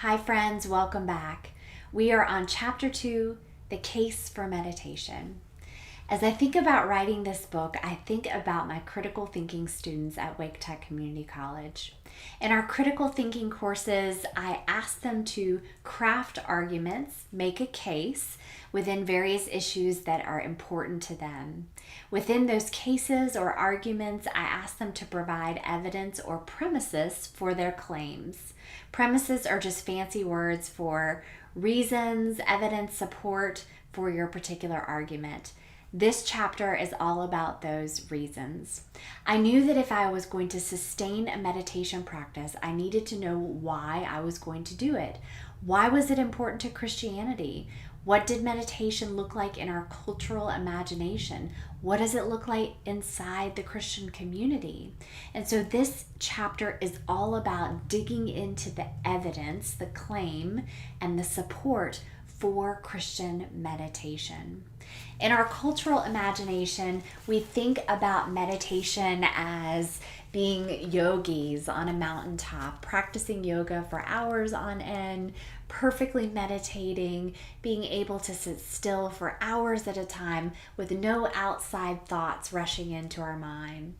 Hi friends, welcome back. We are on chapter 2, the case for meditation. As I think about writing this book, I think about my critical thinking students at Wake Tech Community College. In our critical thinking courses, I ask them to craft arguments, make a case within various issues that are important to them. Within those cases or arguments, I ask them to provide evidence or premises for their claims. Premises are just fancy words for reasons, evidence, support for your particular argument. This chapter is all about those reasons. I knew that if I was going to sustain a meditation practice, I needed to know why I was going to do it. Why was it important to Christianity? What did meditation look like in our cultural imagination? What does it look like inside the Christian community? And so this chapter is all about digging into the evidence, the claim, and the support for Christian meditation. In our cultural imagination, we think about meditation as being yogis on a mountaintop, practicing yoga for hours on end, perfectly meditating, being able to sit still for hours at a time with no outside thoughts rushing into our mind.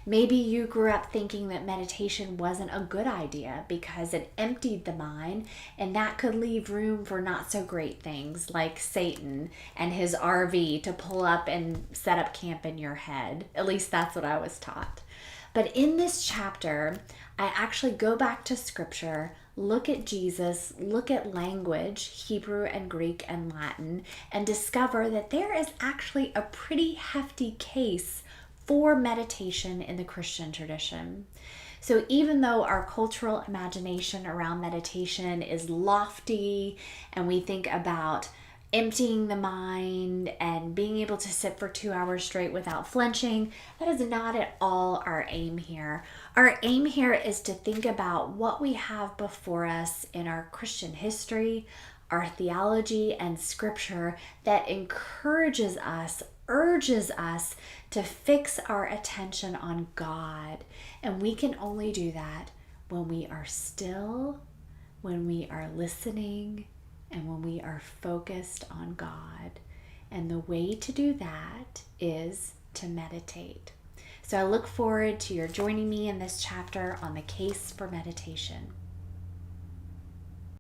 Maybe you grew up thinking that meditation wasn't a good idea because it emptied the mind, and that could leave room for not so great things like Satan and his RV to pull up and set up camp in your head. At least that's what I was taught. But in this chapter, I actually go back to scripture, look at Jesus, look at language, Hebrew and Greek and Latin, and discover that there is actually a pretty hefty case for meditation in the Christian tradition. So even though our cultural imagination around meditation is lofty and we think about emptying the mind and being able to sit for 2 hours straight without flinching, that is not at all our aim here. Our aim here is to think about what we have before us in our Christian history, our theology, and scripture that encourages us, urges us to fix our attention on God. And we can only do that when we are still, when we are listening, and when we are focused on God. And the way to do that is to meditate. So I look forward to your joining me in this chapter on the case for meditation.